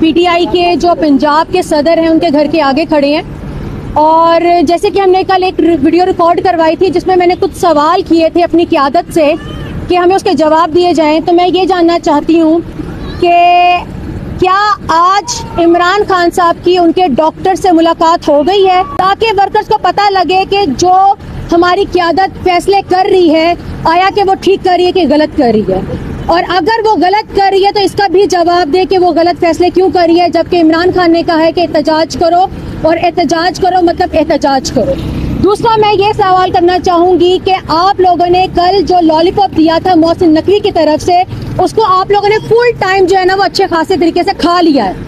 PTI کے جو پنجاب کے صدر ہیں ان کے گھر کے آگے کھڑے ہیں، اور جیسے کہ ہم نے کل ایک ویڈیو ریکارڈ کروائی تھی جس میں میں نے کچھ سوال کیے تھے اپنی قیادت سے کہ ہمیں اس کے جواب دیے جائیں، تو میں یہ جاننا چاہتی ہوں کہ کیا آج عمران خان صاحب کی ان کے ڈاکٹر سے ملاقات ہو گئی ہے تاکہ ورکرز کو پتہ لگے کہ جو ہماری قیادت فیصلے کر رہی ہے آیا کہ وہ ٹھیک کر رہی ہے کہ غلط کر رہی ہے، اور اگر وہ غلط کر رہی ہے تو اس کا بھی جواب دے کہ وہ غلط فیصلے کیوں کر رہی ہے، جبکہ عمران خان نے کہا ہے کہ احتجاج کرو، اور احتجاج کرو مطلب احتجاج کرو۔ دوسرا میں یہ سوال کرنا چاہوں گی کہ آپ لوگوں نے کل جو لالی پاپ دیا تھا محسن نقوی کی طرف سے، اس کو آپ لوگوں نے فل ٹائم جو ہے نا وہ اچھے خاصے طریقے سے کھا لیا ہے۔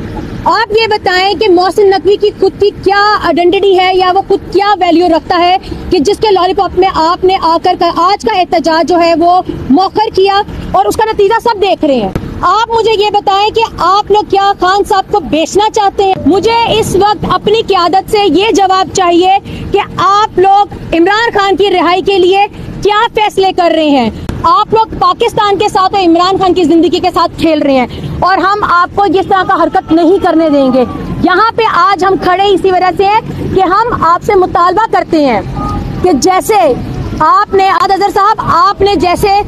آپ یہ بتائیں کہ محسن نقوی کی خود کی کیا آئیڈینٹی ہے یا وہ خود کیا ویلیو رکھتا ہے کہ جس کے لالی پاپ میں آپ نے آ کر آج کا احتجاج جو ہے وہ مؤخر کیا، اور اس کا نتیجہ سب دیکھ رہے ہیں۔ آپ مجھے یہ بتائیں کہ آپ لوگ کیا خان صاحب کو بیچنا چاہتے ہیں؟ مجھے اس وقت اپنی قیادت سے یہ جواب چاہیے کہ آپ لوگ عمران خان کی رہائی کے لیے کیا فیصلے کر رہے ہیں؟ آپ لوگ پاکستان کے ساتھ اور عمران خان کی زندگی کے ساتھ کھیل رہے ہیں، اور ہم آپ کو جس طرح کا حرکت نہیں کرنے دیں گے۔ یہاں پہ آج ہم کھڑے اسی وجہ سے ہیں کہ ہم آپ سے مطالبہ کرتے ہیں کہ جیسے آپ نے اظہر صاحب آپ نے جیسے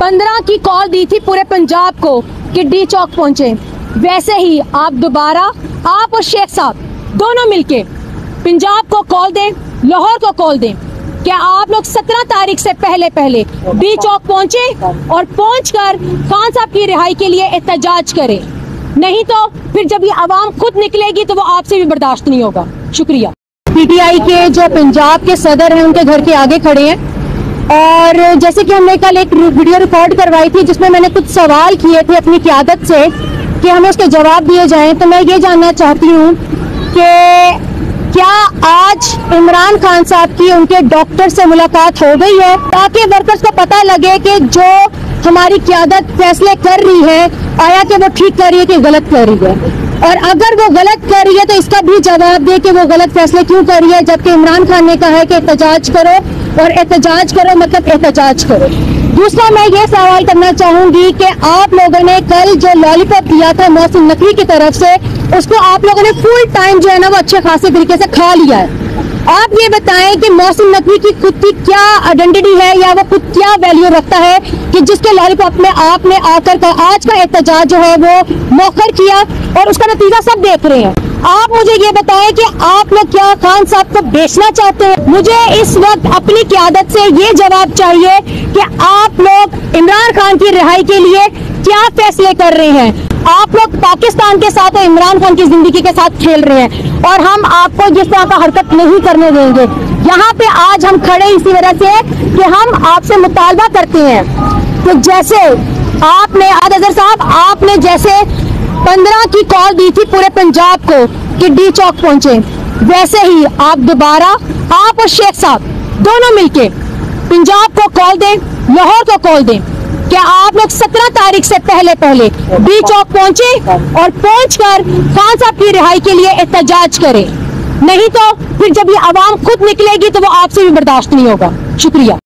15 کی کال دی تھی پورے پنجاب کو کہ ڈی چوک پہنچے، ویسے ہی آپ دوبارہ آپ اور شیخ صاحب دونوں مل کے پنجاب کو کال دیں، لاہور کو کال دیں کہ آپ لوگ 17 تاریخ سے پہلے ڈی چوک پہنچے اور پہنچ کر خان صاحب کی رہائی کے لیے احتجاج کریں، نہیں تو پھر جب یہ عوام خود نکلے گی تو وہ آپ سے بھی برداشت نہیں ہوگا۔ شکریہ۔ PTI کے جو پنجاب کے صدر ہیں ان کے گھر کے آگے کھڑے ہیں، اور جیسے کہ ہم نے کل ایک ویڈیو ریکارڈ کروائی تھی جس میں میں نے کچھ سوال کیے تھے اپنی قیادت سے کہ ہمیں اس کے جواب دیے جائیں، تو میں یہ جاننا چاہتی ہوں کہ کیا آج عمران خان صاحب کی ان کے ڈاکٹر سے ملاقات ہو گئی ہے تاکہ ورکرز کو پتہ لگے کہ جو ہماری قیادت فیصلے کر رہی ہے آیا کہ وہ ٹھیک کر رہی ہے کہ غلط کر رہی ہے، اور اگر وہ غلط کر رہی ہے تو اس کا بھی جواب دے کہ وہ غلط فیصلے کیوں کر رہی ہے، جبکہ عمران خان نے کہا ہے کہ احتجاج کرو، اور احتجاج کرو مطلب احتجاج کرو۔ دوسرا میں یہ سوال کرنا چاہوں گی کہ آپ لوگوں نے کل جو لالی پاپ دیا تھا محسن نقوی کی طرف سے، اس کو آپ لوگوں نے فل ٹائم جو ہے نا وہ اچھے خاصے طریقے سے کھا لیا ہے۔ آپ یہ بتائیں کہ محسن نقوی کی خود کی کیا آئیڈینٹی ہے یا وہ خود کیا ویلیو رکھتا ہے کہ جس کے لالی پاپ میں آپ نے آ کر آج کا احتجاج جو ہے وہ مؤخر کیا، اور اس کا نتیجہ سب دیکھ رہے ہیں۔ آپ مجھے یہ بتائیں کہ آپ لوگ کیا خان صاحب کو بیچنا چاہتے ہیں؟ مجھے اس وقت اپنی قیادت سے یہ جواب چاہیے کہ آپ لوگ عمران خان کی رہائی کے لیے کیا فیصلے کر رہے ہیں؟ آپ لوگ پاکستان کے ساتھ اور عمران خان کی زندگی کے ساتھ کھیل رہے ہیں، اور ہم آپ کو جس طرح کا حرکت نہیں کرنے دیں گے۔ یہاں پہ آج ہم کھڑے اسی وجہ سے کہ ہم آپ سے مطالبہ کرتے ہیں کہ جیسے آپ نے اظہر صاحب آپ نے جیسے 15 کی کال دی تھی پورے پنجاب کو کہ ڈی چوک پہنچے، ویسے ہی آپ دوبارہ آپ اور شیخ صاحب دونوں مل کے پنجاب کو کال دیں، لاہور کو کال دیں کہ آپ لوگ 17 تاریخ سے پہلے ڈی چوک پہنچے اور پہنچ کر خان صاحب کی رہائی کے لیے احتجاج کریں، نہیں تو پھر جب یہ عوام خود نکلے گی تو وہ آپ سے بھی برداشت نہیں ہوگا۔ شکریہ۔